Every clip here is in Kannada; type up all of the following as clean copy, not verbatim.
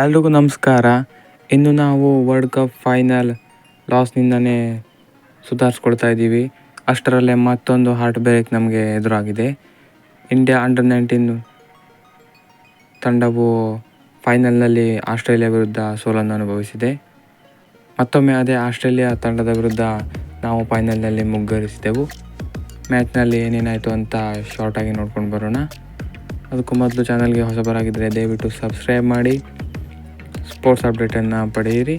ಎಲ್ರಿಗೂ ನಮಸ್ಕಾರ. ಇನ್ನು ನಾವು ವರ್ಲ್ಡ್ ಕಪ್ ಫೈನಲ್ ಲಾಸ್ನಿಂದನೇ ಸುಧಾರಿಸ್ಕೊಳ್ತಾ ಇದ್ದೀವಿ. ಅಷ್ಟರಲ್ಲೇ ಮತ್ತೊಂದು ಹಾರ್ಟ್ ಬ್ರೇಕ್ ನಮಗೆ ಎದುರಾಗಿದೆ. ಇಂಡಿಯಾ ಅಂಡರ್-19 ತಂಡವು ಫೈನಲ್ನಲ್ಲಿ ಆಸ್ಟ್ರೇಲಿಯಾ ವಿರುದ್ಧ ಸೋಲನ್ನು ಅನುಭವಿಸಿದೆ. ಮತ್ತೊಮ್ಮೆ ಅದೇ ಆಸ್ಟ್ರೇಲಿಯಾ ತಂಡದ ವಿರುದ್ಧ ನಾವು ಫೈನಲ್ನಲ್ಲಿ ಮುಗ್ಗರಿಸಿದೆವು. ಮ್ಯಾಚ್ನಲ್ಲಿ ಏನೇನಾಯಿತು ಅಂತ ಶಾರ್ಟಾಗಿ ನೋಡ್ಕೊಂಡು ಬರೋಣ. ಅದಕ್ಕೂ ಮೊದಲು ಚಾನಲ್ಗೆ ಹೊಸಬರಾಗಿದ್ದರೆ ದಯವಿಟ್ಟು ಸಬ್ಸ್ಕ್ರೈಬ್ ಮಾಡಿ, ಸ್ಪೋರ್ಟ್ಸ್ ಅಪ್ಡೇಟನ್ನು ಪಡೆಯಿರಿ.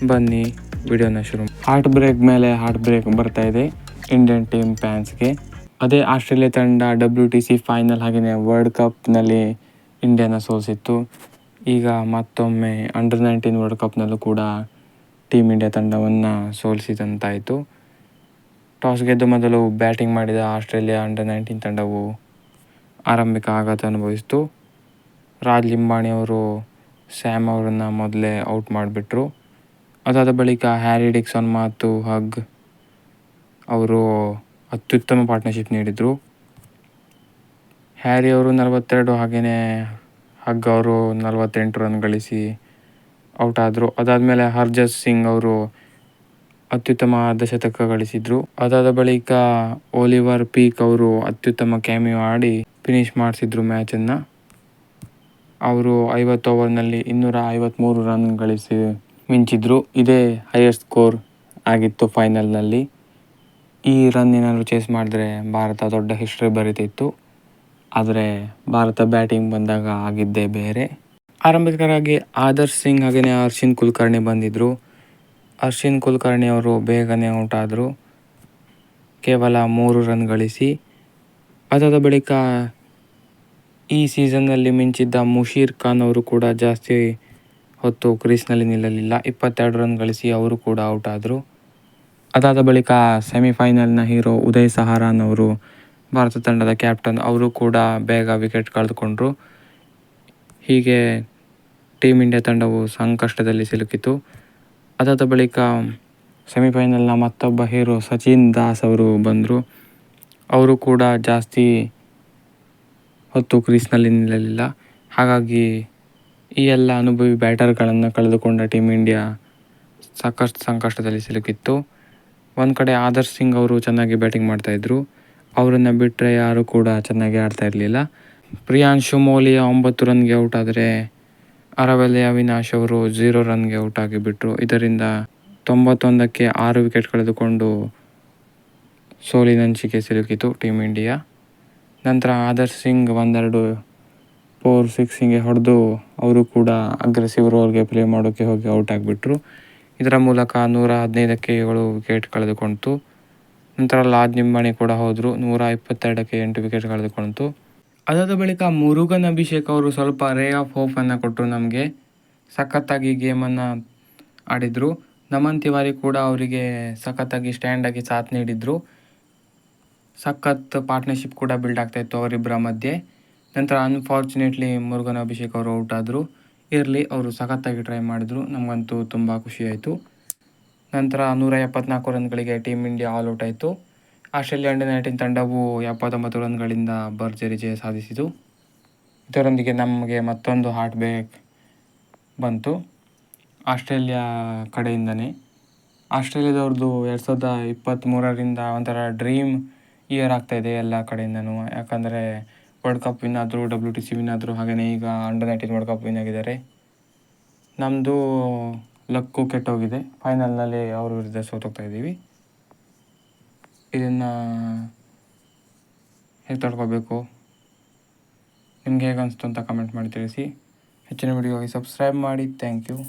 ಬನ್ನಿ ವಿಡಿಯೋನ ಶುರು. ಹಾರ್ಟ್ ಬ್ರೇಕ್ ಮೇಲೆ ಹಾರ್ಟ್ ಬ್ರೇಕ್ ಬರ್ತಾ ಇದೆ ಇಂಡಿಯನ್ ಟೀಮ್ ಫ್ಯಾನ್ಸ್ಗೆ. ಅದೇ ಆಸ್ಟ್ರೇಲಿಯಾ ತಂಡ WTC ಫೈನಲ್ ಹಾಗೆಯೇ ವರ್ಲ್ಡ್ ಕಪ್ನಲ್ಲಿ ಇಂಡಿಯಾನ ಸೋಲಿಸಿತ್ತು. ಈಗ ಮತ್ತೊಮ್ಮೆ ಅಂಡರ್-19 ವರ್ಲ್ಡ್ ಕಪ್ನಲ್ಲೂ ಕೂಡ ಟೀಮ್ ಇಂಡಿಯಾ ತಂಡವನ್ನು ಸೋಲಿಸಿದಂತಾಯಿತು. ಟಾಸ್ ಗೆದ್ದು ಮೊದಲು ಬ್ಯಾಟಿಂಗ್ ಮಾಡಿದ ಆಸ್ಟ್ರೇಲಿಯಾ ಅಂಡರ್-19 ತಂಡವು ಆರಂಭಿಕ ಆಘಾತ ಅನುಭವಿಸಿತು. ರಾಜ್ ಲಿಂಬಾಣಿ ಅವರು ಸ್ಯಾಮ್ ಅವರನ್ನು ಮೊದಲೇ ಔಟ್ ಮಾಡಿಬಿಟ್ರು. ಅದಾದ ಬಳಿಕ ಹ್ಯಾರಿ ಡಿಕ್ಸನ್ ಮತ್ತು ಹಗ್ ಅವರು ಅತ್ಯುತ್ತಮ ಪಾರ್ಟ್ನರ್ಶಿಪ್ ನೀಡಿದರು. ಹ್ಯಾರಿ ಅವರು 42 ಹಾಗೆಯೇ ಹಗ್ ಅವರು 48 ರನ್ ಗಳಿಸಿ ಔಟ್ ಆದರು. ಅದಾದಮೇಲೆ ಹರ್ಜತ್ ಸಿಂಗ್ ಅವರು ಅತ್ಯುತ್ತಮ ಅರ್ಧಶತಕ ಗಳಿಸಿದರು. ಅದಾದ ಬಳಿಕ ಓಲಿವರ್ ಪೀಕ್ ಅವರು ಅತ್ಯುತ್ತಮ ಕ್ಯಾಮಿಯೋ ಆಡಿ ಫಿನಿಶ್ ಮಾಡಿಸಿದ್ರು ಮ್ಯಾಚನ್ನು. ಅವರು 50 ಓವರ್ನಲ್ಲಿ 253 ರನ್ ಗಳಿಸಿ ಮಿಂಚಿದ್ರು. ಇದೇ ಹೈಯೆಸ್ಟ್ ಸ್ಕೋರ್ ಆಗಿತ್ತು ಫೈನಲ್ನಲ್ಲಿ. ಈ ರನ್ ಏನಾದರೂ ಚೇಸ್ ಮಾಡಿದ್ರೆ ಭಾರತ ದೊಡ್ಡ ಹಿಸ್ಟ್ರಿ ಬರೀತಿತ್ತು. ಆದರೆ ಭಾರತ ಬ್ಯಾಟಿಂಗ್ ಬಂದಾಗ ಆಗಿದ್ದೇ ಬೇರೆ. ಆರಂಭಿಕರಾಗಿ ಆದರ್ಶ್ ಸಿಂಗ್ ಹಾಗೆಯೇ ಅರ್ಶಿನ್ ಕುಲಕರ್ಣಿ ಬಂದಿದ್ದರು. ಅರ್ಶಿನ್ ಕುಲಕರ್ಣಿ ಅವರು ಬೇಗನೆ ಔಟ್ ಆದರು, ಕೇವಲ 3 ರನ್ ಗಳಿಸಿ. ಅದಾದ ಬಳಿಕ ಈ ಸೀಸನ್ನಲ್ಲಿ ಮಿಂಚಿದ್ದ ಮುಷೀರ್ ಖಾನ್ ಅವರು ಕೂಡ ಜಾಸ್ತಿ ಹೊತ್ತು ಕ್ರೀಸ್ನಲ್ಲಿ ನಿಲ್ಲಲಿಲ್ಲ. 22 ರನ್ ಗಳಿಸಿ ಅವರು ಕೂಡ ಔಟ್ ಆದರು. ಅದಾದ ಬಳಿಕ ಸೆಮಿಫೈನಲ್ನ ಹೀರೋ ಉದಯ್ ಸಹಾರನ್ ಅವರು ಭಾರತ ತಂಡದ ಕ್ಯಾಪ್ಟನ್, ಅವರು ಕೂಡ ಬೇಗ ವಿಕೆಟ್ ಕಳೆದುಕೊಂಡರು. ಹೀಗೆ ಟೀಮ್ ಇಂಡಿಯಾ ತಂಡವು ಸಂಕಷ್ಟದಲ್ಲಿ ಸಿಲುಕಿತು. ಅದಾದ ಬಳಿಕ ಸೆಮಿಫೈನಲ್ನ ಮತ್ತೊಬ್ಬ ಹೀರೋ ಸಚಿನ್ ದಾಸ್ ಅವರು ಬಂದರು. ಅವರು ಕೂಡ ಜಾಸ್ತಿ ಹೊತ್ತು ಕ್ರೀಸ್ನಲ್ಲಿ ನಿಲ್ಲಲಿಲ್ಲ. ಹಾಗಾಗಿ ಈ ಎಲ್ಲ ಅನುಭವಿ ಬ್ಯಾಟರ್ಗಳನ್ನು ಕಳೆದುಕೊಂಡ ಟೀಮ್ ಇಂಡಿಯಾ ಸಾಕಷ್ಟು ಸಂಕಷ್ಟದಲ್ಲಿ ಸಿಲುಕಿತ್ತು. ಒಂದು ಕಡೆ ಆದರ್ಶ್ ಸಿಂಗ್ ಅವರು ಚೆನ್ನಾಗಿ ಬ್ಯಾಟಿಂಗ್ ಮಾಡ್ತಾಯಿದ್ರು, ಅವರನ್ನು ಬಿಟ್ಟರೆ ಯಾರೂ ಕೂಡ ಚೆನ್ನಾಗಿ ಆಡ್ತಾ ಇರಲಿಲ್ಲ. ಪ್ರಿಯಾಂಶು ಮೌಲಿಯಾ 9 ರನ್ಗೆ ಔಟ್ ಆದರೆ ಅರವಲ್ಲೆ ಅವಿನಾಶ್ ಅವರು 0 ರನ್ಗೆ ಔಟ್ ಆಗಿಬಿಟ್ರು. ಇದರಿಂದ 91ಕ್ಕೆ 6 ವಿಕೆಟ್ ಕಳೆದುಕೊಂಡು ಸೋಲಿನಂಚಿಗೆ ಸಿಲುಕಿತು ಟೀಮ್ ಇಂಡಿಯಾ. ನಂತರ ಆದರ್ಶ್ ಸಿಂಗ್ 1-2 4 ಸಿಕ್ಸಿಂಗ್ಗೆ ಹೊಡೆದು ಅವರು ಕೂಡ ಅಗ್ರೆಸಿವ್ ರೋಲ್ಗೆ ಪ್ಲೇ ಮಾಡೋಕ್ಕೆ ಹೋಗಿ ಔಟ್ ಆಗಿಬಿಟ್ರು. ಇದರ ಮೂಲಕ 115ಕ್ಕೆ 7 ವಿಕೆಟ್ ಕಳೆದುಕೊಂಡಿತು. ನಂತರ ರಾಜ್ ಲಿಂಬಾಣಿ ಕೂಡ ಹೋದರು, 122ಕ್ಕೆ 8 ವಿಕೆಟ್ ಕಳೆದುಕೊಂಡಿತು. ಅದಾದ ಬಳಿಕ ಮುರುಗನ್ ಅಭಿಷೇಕ್ ಅವರು ಸ್ವಲ್ಪ ರೇ ಆಫ್ ಹೋಪನ್ನು ಕೊಟ್ಟರು ನಮಗೆ. ಸಖತ್ತಾಗಿ ಗೇಮನ್ನು ಆಡಿದರು. ನಮನ್ ತಿವಾರಿ ಕೂಡ ಅವರಿಗೆ ಸಖತ್ತಾಗಿ ಸ್ಟ್ಯಾಂಡಾಗಿ ಸಾಥ್ ನೀಡಿದರು. ಸಖತ್ ಪಾರ್ಟ್ನರ್ಶಿಪ್ ಕೂಡ ಬಿಲ್ಡ್ ಆಗ್ತಾಯಿತ್ತು ಅವರಿಬ್ಬರ ಮಧ್ಯೆ. ನಂತರ ಅನ್ಫಾರ್ಚುನೇಟ್ಲಿ ಮುರುಗನ್ ಅಭಿಷೇಕ್ ಅವರು ಔಟ್ ಆದರು. ಇರಲಿ, ಅವರು ಸಖತ್ತಾಗಿ ಟ್ರೈ ಮಾಡಿದರು, ನಮಗಂತೂ ತುಂಬ ಖುಷಿಯಾಯಿತು. ನಂತರ 174 ರನ್ಗಳಿಗೆ ಟೀಮ್ ಇಂಡಿಯಾ ಆಲ್ ಔಟ್ ಆಯಿತು. ಆಸ್ಟ್ರೇಲಿಯಾ ಅಂಡರ್-19 ತಂಡವು 79 ರನ್ಗಳಿಂದ ಭರ್ಜರಿ ಜಯ ಸಾಧಿಸಿತು. ಇದರೊಂದಿಗೆ ನಮಗೆ ಮತ್ತೊಂದು ಹಾರ್ಟ್ ಬ್ರೇಕ್ ಬಂತು ಆಸ್ಟ್ರೇಲಿಯಾ ಕಡೆಯಿಂದನೇ. ಆಸ್ಟ್ರೇಲಿಯಾದವ್ರದ್ದು 2023ರಿಂದ ಒಂಥರ ಡ್ರೀಮ್ ಇಯರ್ ಆಗ್ತಾಯಿದೆ ಎಲ್ಲ ಕಡೆಯಿಂದನೂ. ಯಾಕಂದರೆ ವರ್ಲ್ಡ್ ಕಪ್ ವಿನ್ ಆದರು, WTC ವಿನ್ ಆದರು, ಹಾಗೆಯೇ ಈಗ ಅಂಡರ್-19 ವರ್ಲ್ಡ್ ಕಪ್ ವಿನ್ ಆಗಿದ್ದಾರೆ. ನಮ್ಮದು ಲಕ್ಕು ಕೆಟ್ಟೋಗಿದೆ, ಫೈನಲ್ನಲ್ಲಿ ಅವ್ರ ವಿರುದ್ಧ ಸೋತೋಗ್ತಾ ಇದ್ದೀವಿ. ಇದನ್ನು ಹೇಗೆ ತಡ್ಕೋಬೇಕು, ನಿಮ್ಗೆ ಹೇಗೆ ಅನಿಸ್ತು ಅಂತ ಕಮೆಂಟ್ ಮಾಡಿ ತಿಳಿಸಿ. ಹೆಚ್ಚಿನ ವಿಡಿಯೋಗೆ ಸಬ್ಸ್ಕ್ರೈಬ್ ಮಾಡಿ. Thank you.